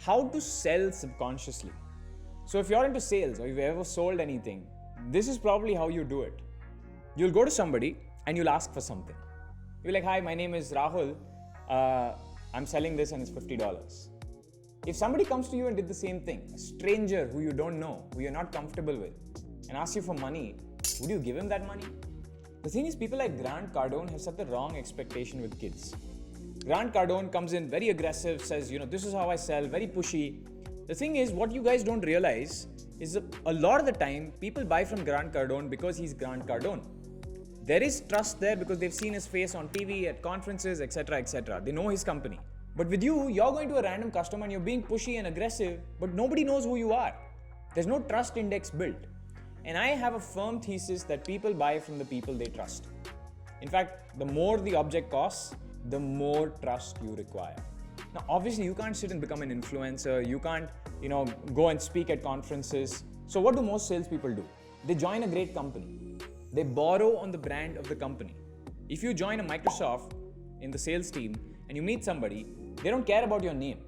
how to sell subconsciously. So if you're into sales or you've ever sold anything, this is probably how you do it. You'll go to somebody and you'll ask for something. You're like, hi, my name is Rahul. I'm selling this and it's $50. If somebody comes to you and did the same thing, a stranger who you don't know, who you're not comfortable with, and asks you for money, would you give him that money? The thing is, people like Grant Cardone have set the wrong expectation with kids. Grant Cardone comes in very aggressive, says, this is how I sell, very pushy. The thing is, what you guys don't realize is a lot of the time, people buy from Grant Cardone because he's Grant Cardone. There is trust there because they've seen his face on TV, at conferences, etc., etc. They know his company. But with you, you're going to a random customer and you're being pushy and aggressive, but nobody knows who you are. There's no trust index built. And I have a firm thesis that people buy from the people they trust. In fact, the more the object costs, the more trust you require. Now, obviously, you can't sit and become an influencer. You can't, go and speak at conferences. So what do most salespeople do? They join a great company. They borrow on the brand of the company. If you join a Microsoft in the sales team and you meet somebody, they don't care about your name.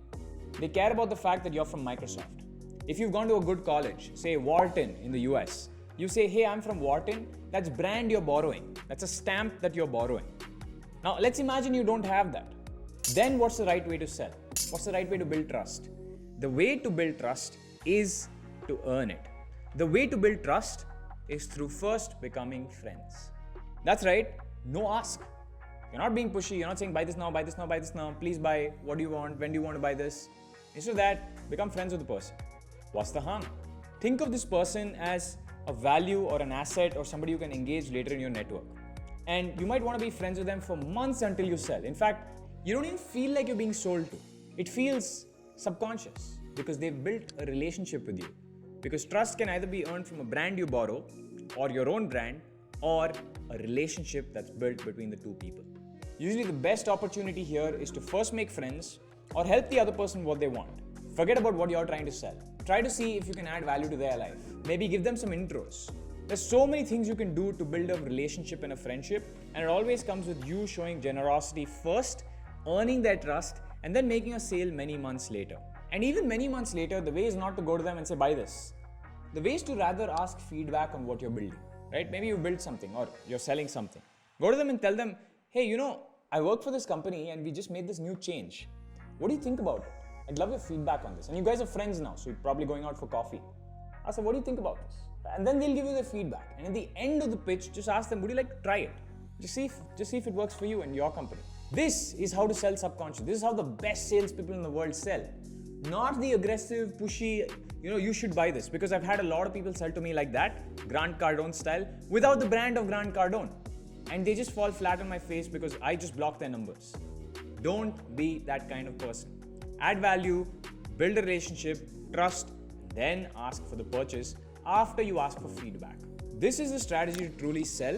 They care about the fact that you're from Microsoft. If you've gone to a good college, say Wharton in the US, you say, hey, I'm from Wharton, that's brand you're borrowing. That's a stamp that you're borrowing. Now, let's imagine you don't have that. Then what's the right way to sell? What's the right way to build trust? The way to build trust is to earn it. The way to build trust is through first becoming friends. That's right, no ask. You're not being pushy, you're not saying buy this now, buy this now, buy this now, please buy, what do you want, when do you want to buy this? Instead of that, become friends with the person. What's the harm? Think of this person as a value or an asset or somebody you can engage later in your network. And you might want to be friends with them for months until you sell. In fact, you don't even feel like you're being sold to. It feels subconscious because they've built a relationship with you. Because trust can either be earned from a brand you borrow or your own brand or a relationship that's built between the two people. Usually the best opportunity here is to first make friends or help the other person what they want. Forget about what you're trying to sell. Try to see if you can add value to their life. Maybe give them some intros. There's so many things you can do to build a relationship and a friendship, and it always comes with you showing generosity first, earning their trust, and then making a sale many months later. And even many months later, the way is not to go to them and say, buy this. The way is to rather ask feedback on what you're building, right? Maybe you built something or you're selling something. Go to them and tell them, hey, I work for this company and we just made this new change. What do you think about it? I'd love your feedback on this. And you guys are friends now, so you're probably going out for coffee. I said, what do you think about this? And then they'll give you their feedback. And at the end of the pitch, just ask them, would you like to try it? Just see if it works for you and your company. This is how to sell subconscious. This is how the best salespeople in the world sell. Not the aggressive, pushy, you should buy this. Because I've had a lot of people sell to me like that, Grant Cardone style, without the brand of Grant Cardone. And they just fall flat on my face because I just block their numbers. Don't be that kind of person. Add value, build a relationship, trust, then ask for the purchase after you ask for feedback. This is the strategy to truly sell,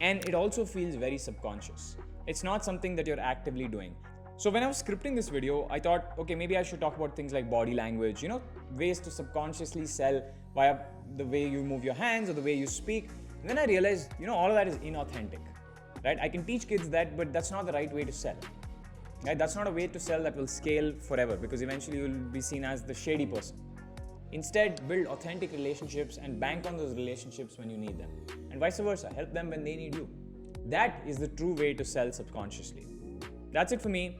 and it also feels very subconscious. It's not something that you're actively doing. So when I was scripting this video, I thought, okay, maybe I should talk about things like body language, ways to subconsciously sell via the way you move your hands or the way you speak. And then I realized, all of that is inauthentic, right? I can teach kids that, but that's not the right way to sell. Right? That's not a way to sell that will scale forever because eventually you'll be seen as the shady person. Instead, build authentic relationships and bank on those relationships when you need them. And vice versa, help them when they need you. That is the true way to sell subconsciously. That's it for me.